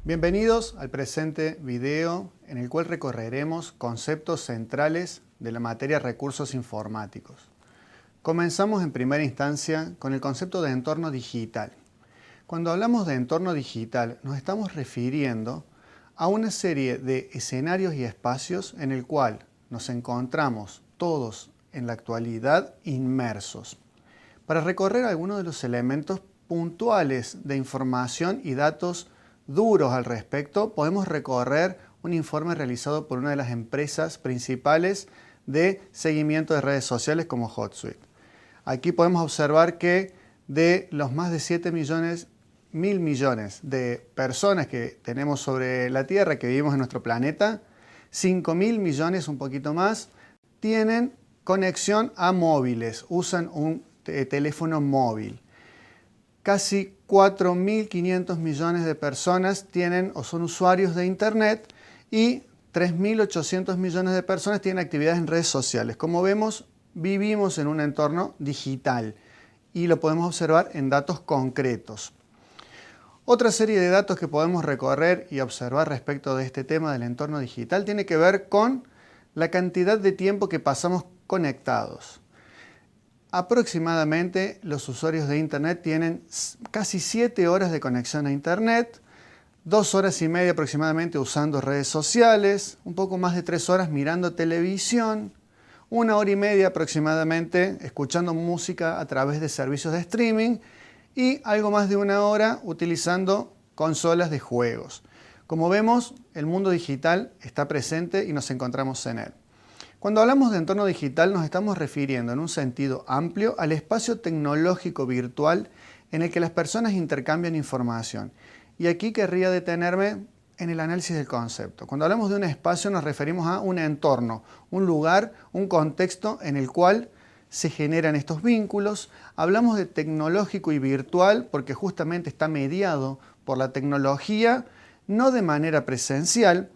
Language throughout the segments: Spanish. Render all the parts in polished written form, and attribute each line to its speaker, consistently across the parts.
Speaker 1: Bienvenidos al presente video en el cual recorreremos conceptos centrales de la materia recursos informáticos. Comenzamos en primera instancia con el concepto de entorno digital. Cuando hablamos de entorno digital nos estamos refiriendo a una serie de escenarios y espacios en el cual nos encontramos todos en la actualidad inmersos. Para recorrer algunos de los elementos puntuales de información y datos duros al respecto, podemos recorrer un informe realizado por una de las empresas principales de seguimiento de redes sociales como HotSuite. Aquí podemos observar que de los más de 7 millones, mil millones de personas que tenemos sobre la Tierra, que vivimos en nuestro planeta, 5.000 millones, un poquito más, tienen conexión a móviles, usan un teléfono móvil. Casi 4.500 millones de personas tienen o son usuarios de Internet y 3.800 millones de personas tienen actividades en redes sociales. Como vemos, vivimos en un entorno digital y lo podemos observar en datos concretos. Otra serie de datos que podemos recorrer y observar respecto de este tema del entorno digital tiene que ver con la cantidad de tiempo que pasamos conectados. Aproximadamente los usuarios de Internet tienen casi 7 horas de conexión a Internet, 2 horas y media aproximadamente usando redes sociales, un poco más de 3 horas mirando televisión, 1 hora y media aproximadamente escuchando música a través de servicios de streaming y algo más de 1 hora utilizando consolas de juegos. Como vemos, el mundo digital está presente y nos encontramos en él. Cuando hablamos de entorno digital nos estamos refiriendo en un sentido amplio al espacio tecnológico virtual en el que las personas intercambian información. Y aquí querría detenerme en el análisis del concepto. Cuando hablamos de un espacio nos referimos a un entorno, un lugar, un contexto en el cual se generan estos vínculos. Hablamos de tecnológico y virtual porque justamente está mediado por la tecnología, no de manera presencial.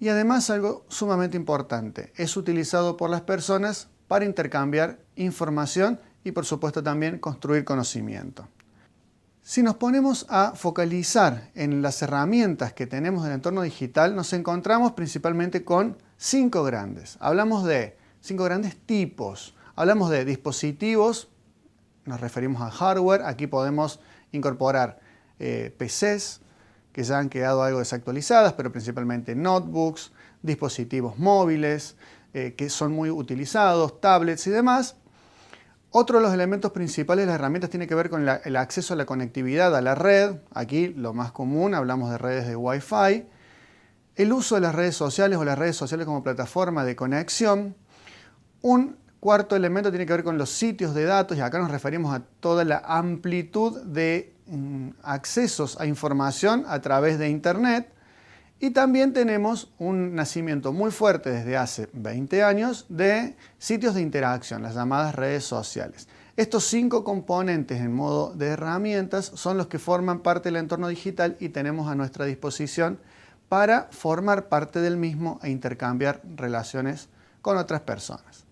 Speaker 1: Y además algo sumamente importante, es utilizado por las personas para intercambiar información y por supuesto también construir conocimiento. Si nos ponemos a focalizar en las herramientas que tenemos en el entorno digital, nos encontramos principalmente con 5 grandes. Hablamos de 5 grandes tipos. Hablamos de dispositivos, nos referimos a hardware, aquí podemos incorporar PCs, que ya han quedado algo desactualizadas, pero principalmente notebooks, dispositivos móviles, que son muy utilizados, tablets y demás. Otro de los elementos principales de las herramientas tiene que ver con el acceso a la conectividad a la red. Aquí lo más común, hablamos de redes de Wi-Fi. El uso de las redes sociales o las redes sociales como plataforma de conexión. Un cuarto elemento tiene que ver con los sitios de datos y acá nos referimos a toda la amplitud de accesos a información a través de Internet. Y también tenemos un nacimiento muy fuerte desde hace 20 años de sitios de interacción, las llamadas redes sociales. Estos 5 componentes en modo de herramientas son los que forman parte del entorno digital y tenemos a nuestra disposición para formar parte del mismo e intercambiar relaciones con otras personas.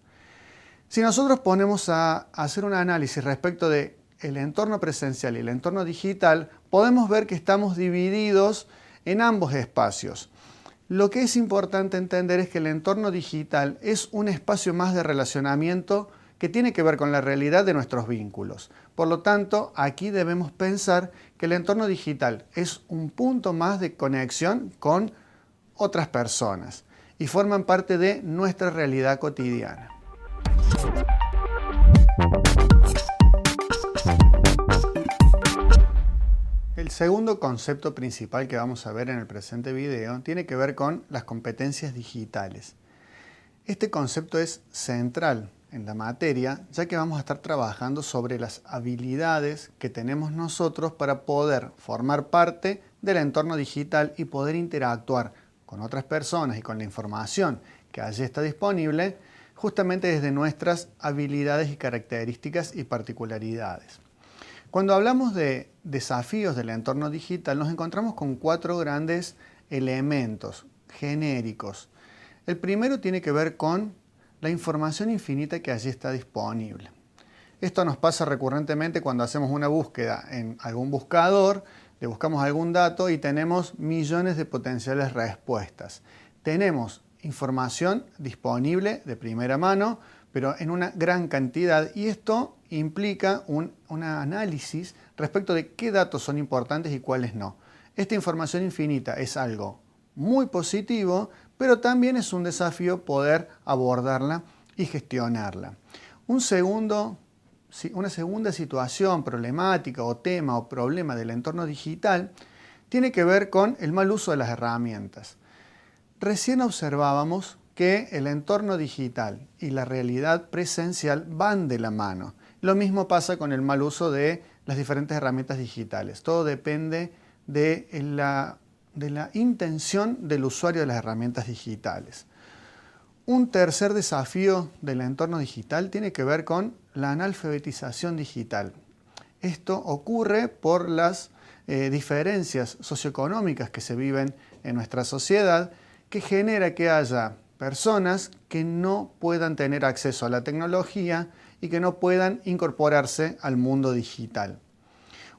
Speaker 1: Si nosotros ponemos a hacer un análisis respecto de el entorno presencial y el entorno digital, podemos ver que estamos divididos en ambos espacios. Lo que es importante entender es que el entorno digital es un espacio más de relacionamiento que tiene que ver con la realidad de nuestros vínculos. Por lo tanto, aquí debemos pensar que el entorno digital es un punto más de conexión con otras personas y forman parte de nuestra realidad cotidiana. El segundo concepto principal que vamos a ver en el presente video tiene que ver con las competencias digitales. Este concepto es central en la materia, ya que vamos a estar trabajando sobre las habilidades que tenemos nosotros para poder formar parte del entorno digital y poder interactuar con otras personas y con la información que allí está disponible, justamente desde nuestras habilidades y características y particularidades. Cuando hablamos de desafíos del entorno digital, nos encontramos con 4 grandes elementos genéricos. El primero tiene que ver con la información infinita que allí está disponible. Esto nos pasa recurrentemente cuando hacemos una búsqueda en algún buscador, le buscamos algún dato y tenemos millones de potenciales respuestas. Tenemos información disponible de primera mano, pero en una gran cantidad, y esto implica un análisis respecto de qué datos son importantes y cuáles no. Esta información infinita es algo muy positivo, pero también es un desafío poder abordarla y gestionarla. Una segunda situación problemática o tema o problema del entorno digital tiene que ver con el mal uso de las herramientas. Recién observábamos que el entorno digital y la realidad presencial van de la mano. Lo mismo pasa con el mal uso de las diferentes herramientas digitales. Todo depende de la intención del usuario de las herramientas digitales. Un tercer desafío del entorno digital tiene que ver con la analfabetización digital. Esto ocurre por las diferencias socioeconómicas que se viven en nuestra sociedad, que genera que haya personas que no puedan tener acceso a la tecnología y que no puedan incorporarse al mundo digital.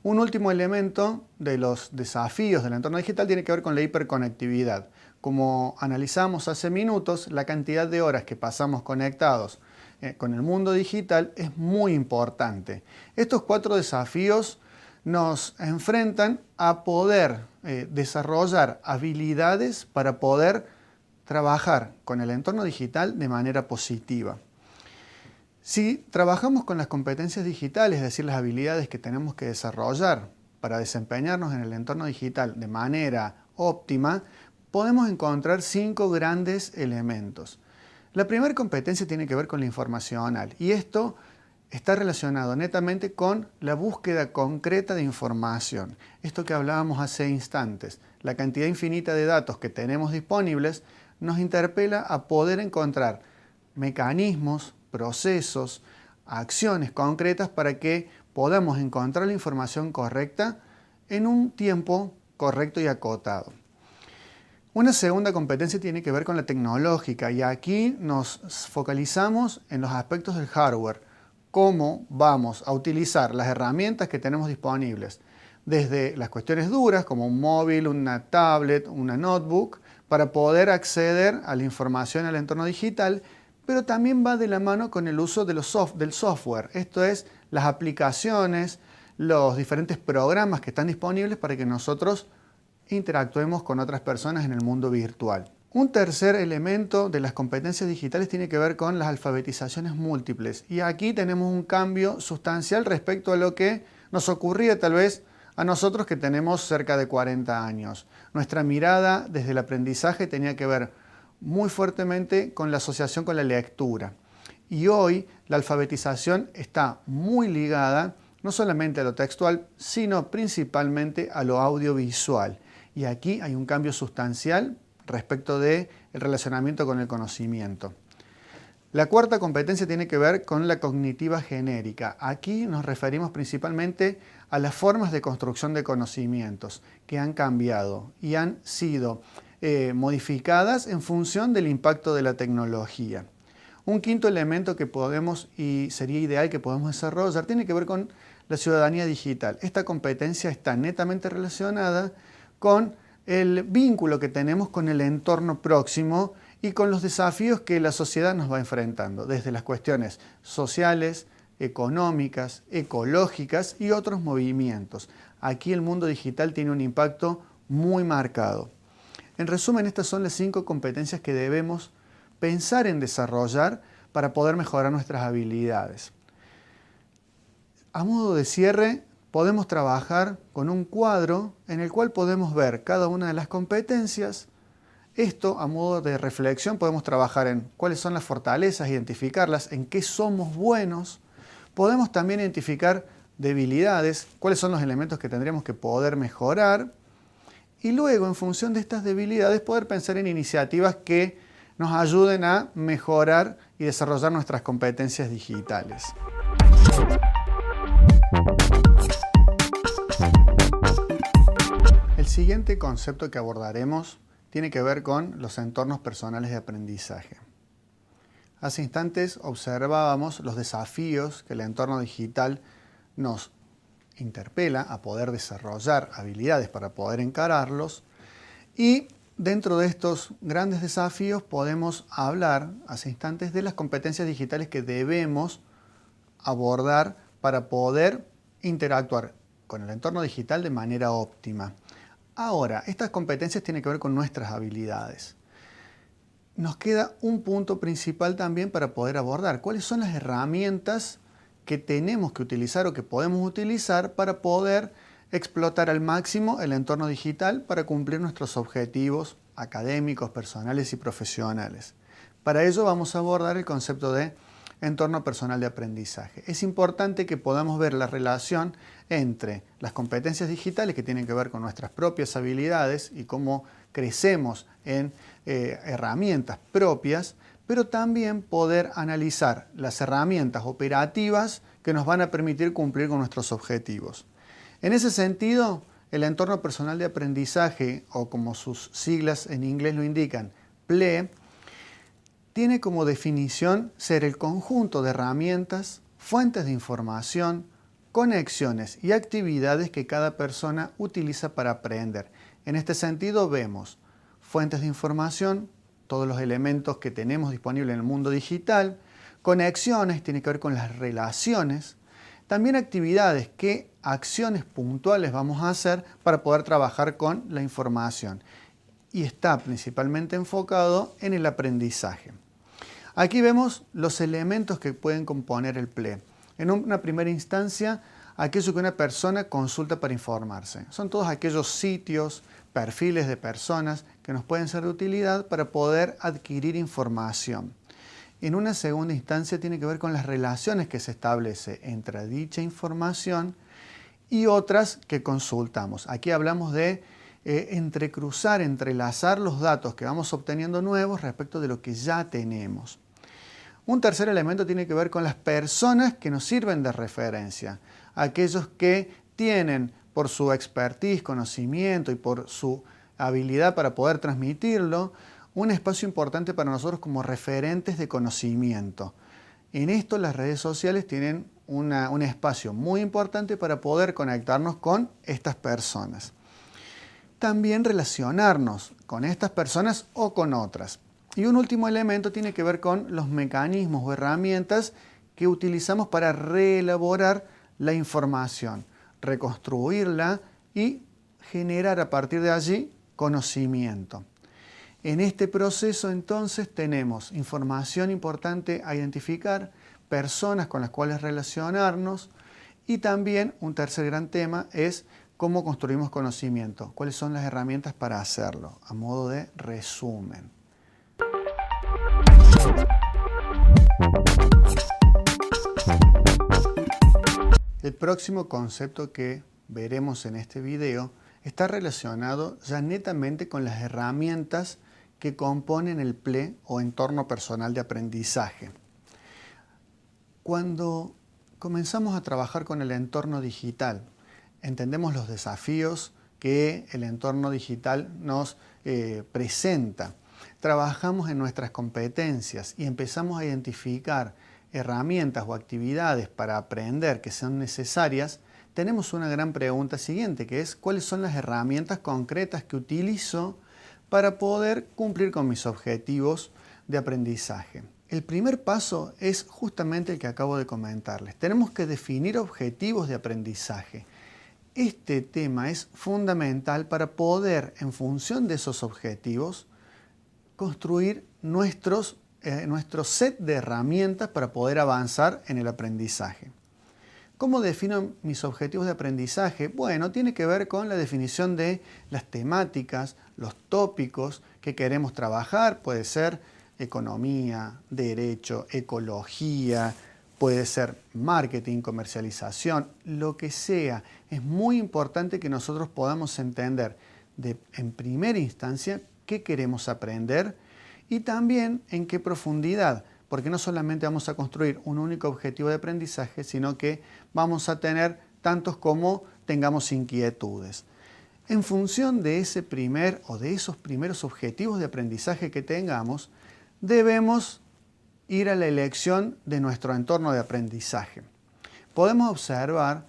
Speaker 1: Un último elemento de los desafíos del entorno digital tiene que ver con la hiperconectividad. Como analizamos hace minutos, la cantidad de horas que pasamos conectados con el mundo digital es muy importante. Estos 4 desafíos nos enfrentan a poder desarrollar habilidades para poder trabajar con el entorno digital de manera positiva. Si trabajamos con las competencias digitales, es decir, las habilidades que tenemos que desarrollar para desempeñarnos en el entorno digital de manera óptima, podemos encontrar 5 grandes elementos. La primera competencia tiene que ver con la informacional y esto está relacionado netamente con la búsqueda concreta de información. Esto que hablábamos hace instantes, la cantidad infinita de datos que tenemos disponibles nos interpela a poder encontrar mecanismos, procesos, acciones concretas para que podamos encontrar la información correcta en un tiempo correcto y acotado. Una segunda competencia tiene que ver con la tecnológica y aquí nos focalizamos en los aspectos del hardware. Cómo vamos a utilizar las herramientas que tenemos disponibles, desde las cuestiones duras como un móvil, una tablet, una notebook, para poder acceder a la información en el entorno digital, pero también va de la mano con el uso del software, esto es, las aplicaciones, los diferentes programas que están disponibles para que nosotros interactuemos con otras personas en el mundo virtual. Un tercer elemento de las competencias digitales tiene que ver con las alfabetizaciones múltiples y aquí tenemos un cambio sustancial respecto a lo que nos ocurría tal vez a nosotros que tenemos cerca de 40 años. Nuestra mirada desde el aprendizaje tenía que ver muy fuertemente con la asociación con la lectura. Y hoy la alfabetización está muy ligada no solamente a lo textual, sino principalmente a lo audiovisual. Y aquí hay un cambio sustancial respecto del relacionamiento con el conocimiento. La cuarta competencia tiene que ver con la cognitiva genérica. Aquí nos referimos principalmente a las formas de construcción de conocimientos que han cambiado y han sido modificadas en función del impacto de la tecnología. Un quinto elemento que podemos y sería ideal que podamos desarrollar tiene que ver con la ciudadanía digital. Esta competencia está netamente relacionada con el vínculo que tenemos con el entorno próximo y con los desafíos que la sociedad nos va enfrentando, desde las cuestiones sociales, económicas, ecológicas y otros movimientos. Aquí el mundo digital tiene un impacto muy marcado. En resumen, estas son las 5 competencias que debemos pensar en desarrollar para poder mejorar nuestras habilidades. A modo de cierre, podemos trabajar con un cuadro en el cual podemos ver cada una de las competencias. Esto, a modo de reflexión, podemos trabajar en cuáles son las fortalezas, identificarlas, en qué somos buenos. Podemos también identificar debilidades, cuáles son los elementos que tendríamos que poder mejorar. Y luego, en función de estas debilidades, poder pensar en iniciativas que nos ayuden a mejorar y desarrollar nuestras competencias digitales. El siguiente concepto que abordaremos tiene que ver con los entornos personales de aprendizaje. Hace instantes observábamos los desafíos que el entorno digital nos interpela a poder desarrollar habilidades para poder encararlos, y dentro de estos grandes desafíos podemos hablar hace instantes de las competencias digitales que debemos abordar para poder interactuar con el entorno digital de manera óptima. Ahora, estas competencias tienen que ver con nuestras habilidades. Nos queda un punto principal también para poder abordar. ¿Cuáles son las herramientas que tenemos que utilizar o que podemos utilizar para poder explotar al máximo el entorno digital para cumplir nuestros objetivos académicos, personales y profesionales? Para ello vamos a abordar el concepto de entorno personal de aprendizaje. Es importante que podamos ver la relación entre las competencias digitales que tienen que ver con nuestras propias habilidades y cómo crecemos en herramientas propias, pero también poder analizar las herramientas operativas que nos van a permitir cumplir con nuestros objetivos. En ese sentido, el entorno personal de aprendizaje, o como sus siglas en inglés lo indican, PLE, tiene como definición ser el conjunto de herramientas, fuentes de información, conexiones y actividades que cada persona utiliza para aprender. En este sentido vemos fuentes de información, todos los elementos que tenemos disponibles en el mundo digital, conexiones, tiene que ver con las relaciones, también actividades, qué acciones puntuales vamos a hacer para poder trabajar con la información. Y está principalmente enfocado en el aprendizaje. Aquí vemos los elementos que pueden componer el PLE. En una primera instancia, aquello que una persona consulta para informarse. Son todos aquellos sitios, perfiles de personas que nos pueden ser de utilidad para poder adquirir información. En una segunda instancia tiene que ver con las relaciones que se establece entre dicha información y otras que consultamos. Aquí hablamos de entrecruzar, entrelazar los datos que vamos obteniendo nuevos respecto de lo que ya tenemos. Un tercer elemento tiene que ver con las personas que nos sirven de referencia, aquellos que tienen por su expertise, conocimiento y por su habilidad para poder transmitirlo, un espacio importante para nosotros como referentes de conocimiento. En esto las redes sociales tienen un espacio muy importante para poder conectarnos con estas personas. También relacionarnos con estas personas o con otras. Y un último elemento tiene que ver con los mecanismos o herramientas que utilizamos para reelaborar la información, reconstruirla y generar a partir de allí conocimiento. En este proceso entonces tenemos información importante a identificar, personas con las cuales relacionarnos, y también un tercer gran tema es cómo construimos conocimiento, cuáles son las herramientas para hacerlo, a modo de resumen. El próximo concepto que veremos en este video está relacionado ya netamente con las herramientas que componen el PLE o entorno personal de aprendizaje. Cuando comenzamos a trabajar con el entorno digital, entendemos los desafíos que el entorno digital nos presenta. Trabajamos en nuestras competencias y empezamos a identificar herramientas o actividades para aprender que son necesarias. Tenemos una gran pregunta siguiente, que es ¿cuáles son las herramientas concretas que utilizo para poder cumplir con mis objetivos de aprendizaje? El primer paso es justamente el que acabo de comentarles. Tenemos que definir objetivos de aprendizaje. Este tema es fundamental para poder, en función de esos objetivos, construir nuestro set de herramientas para poder avanzar en el aprendizaje. ¿Cómo defino mis objetivos de aprendizaje? Bueno, tiene que ver con la definición de las temáticas, los tópicos que queremos trabajar. Puede ser economía, derecho, ecología, puede ser marketing, comercialización, lo que sea. Es muy importante que nosotros podamos entender en primera instancia qué queremos aprender y también en qué profundidad, porque no solamente vamos a construir un único objetivo de aprendizaje, sino que vamos a tener tantos como tengamos inquietudes. En función de ese primer o de esos primeros objetivos de aprendizaje que tengamos, debemos ir a la elección de nuestro entorno de aprendizaje. Podemos observar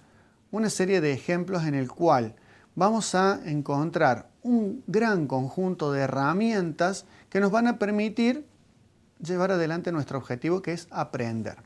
Speaker 1: una serie de ejemplos en el cual vamos a encontrar un gran conjunto de herramientas que nos van a permitir llevar adelante nuestro objetivo, que es aprender.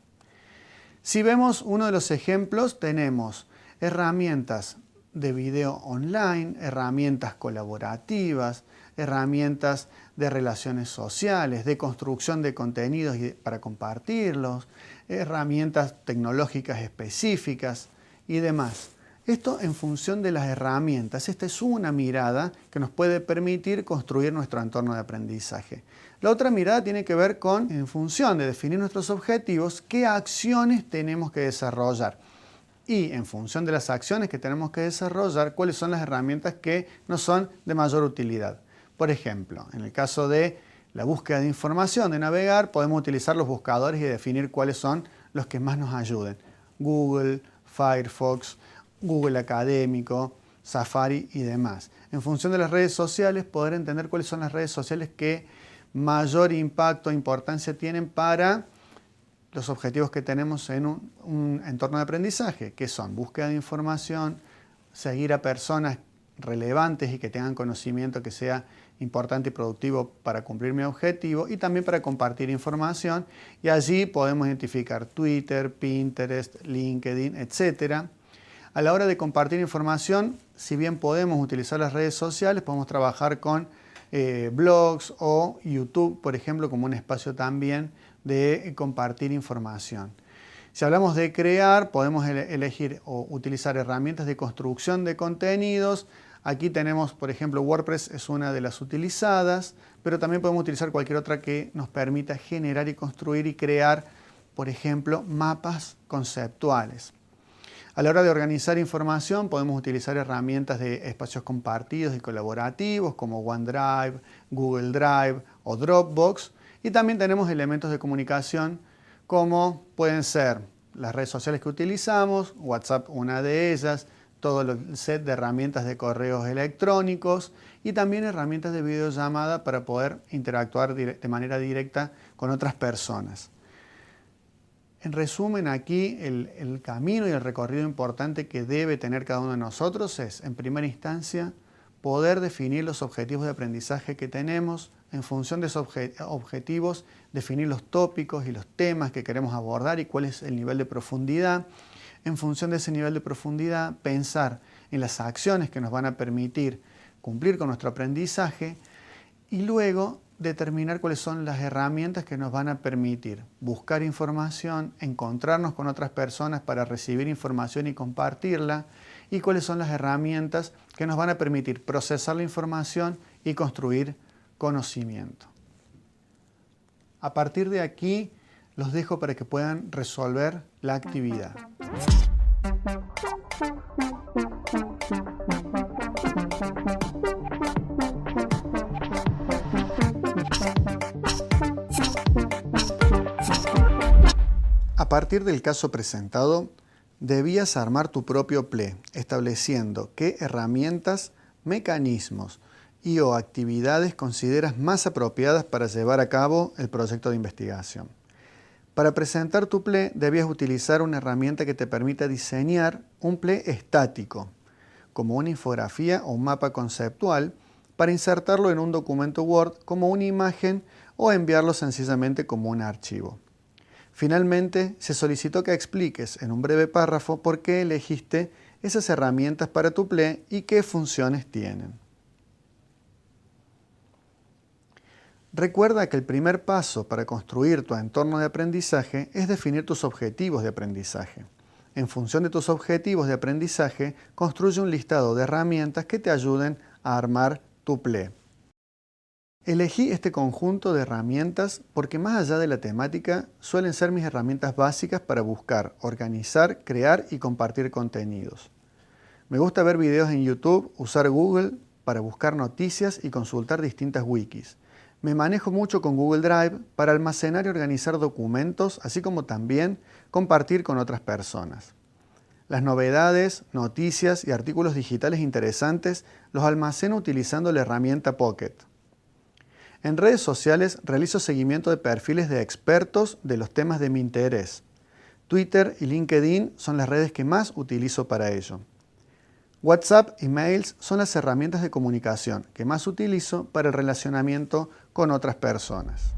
Speaker 1: Si vemos uno de los ejemplos, tenemos herramientas de video online, herramientas colaborativas, herramientas de relaciones sociales, de construcción de contenidos para compartirlos, herramientas tecnológicas específicas y demás. Esto en función de las herramientas. Esta es una mirada que nos puede permitir construir nuestro entorno de aprendizaje. La otra mirada tiene que ver con, en función de definir nuestros objetivos, qué acciones tenemos que desarrollar. Y en función de las acciones que tenemos que desarrollar, cuáles son las herramientas que nos son de mayor utilidad. Por ejemplo, en el caso de la búsqueda de información, de navegar, podemos utilizar los buscadores y definir cuáles son los que más nos ayuden. Google, Firefox, Google Académico, Safari y demás. En función de las redes sociales, poder entender cuáles son las redes sociales que mayor impacto e importancia tienen para los objetivos que tenemos en un entorno de aprendizaje, que son búsqueda de información, seguir a personas relevantes y que tengan conocimiento que sea importante y productivo para cumplir mi objetivo, y también para compartir información, y allí podemos identificar Twitter, Pinterest, LinkedIn, etc. A la hora de compartir información, si bien podemos utilizar las redes sociales, podemos trabajar con blogs o YouTube, por ejemplo, como un espacio también de compartir información. Si hablamos de crear, podemos elegir o utilizar herramientas de construcción de contenidos. Aquí tenemos, por ejemplo, WordPress es una de las utilizadas, pero también podemos utilizar cualquier otra que nos permita generar y construir y crear, por ejemplo, mapas conceptuales. A la hora de organizar información, podemos utilizar herramientas de espacios compartidos y colaborativos como OneDrive, Google Drive o Dropbox. Y también tenemos elementos de comunicación como pueden ser las redes sociales que utilizamos, WhatsApp una de ellas, todo el set de herramientas de correos electrónicos y también herramientas de videollamada para poder interactuar de manera directa con otras personas. En resumen, aquí el camino y el recorrido importante que debe tener cada uno de nosotros es, en primera instancia, poder definir los objetivos de aprendizaje que tenemos. En función de esos objetivos, definir los tópicos y los temas que queremos abordar y cuál es el nivel de profundidad. En función de ese nivel de profundidad, pensar en las acciones que nos van a permitir cumplir con nuestro aprendizaje y luego determinar cuáles son las herramientas que nos van a permitir buscar información, encontrarnos con otras personas para recibir información y compartirla, y cuáles son las herramientas que nos van a permitir procesar la información y construir conocimiento. A partir de aquí, los dejo para que puedan resolver la actividad. A partir del caso presentado, debías armar tu propio PLE, estableciendo qué herramientas, mecanismos y o actividades consideras más apropiadas para llevar a cabo el proyecto de investigación. Para presentar tu PLE, debías utilizar una herramienta que te permita diseñar un PLE estático, como una infografía o un mapa conceptual, para insertarlo en un documento Word como una imagen o enviarlo sencillamente como un archivo. Finalmente, se solicitó que expliques en un breve párrafo por qué elegiste esas herramientas para tu PLE y qué funciones tienen. Recuerda que el primer paso para construir tu entorno de aprendizaje es definir tus objetivos de aprendizaje. En función de tus objetivos de aprendizaje, construye un listado de herramientas que te ayuden a armar tu PLE. Elegí este conjunto de herramientas porque más allá de la temática, suelen ser mis herramientas básicas para buscar, organizar, crear y compartir contenidos. Me gusta ver videos en YouTube, usar Google para buscar noticias y consultar distintas wikis. Me manejo mucho con Google Drive para almacenar y organizar documentos, así como también compartir con otras personas. Las novedades, noticias y artículos digitales interesantes los almaceno utilizando la herramienta Pocket. En redes sociales realizo seguimiento de perfiles de expertos de los temas de mi interés. Twitter y LinkedIn son las redes que más utilizo para ello. WhatsApp y mails son las herramientas de comunicación que más utilizo para el relacionamiento con otras personas.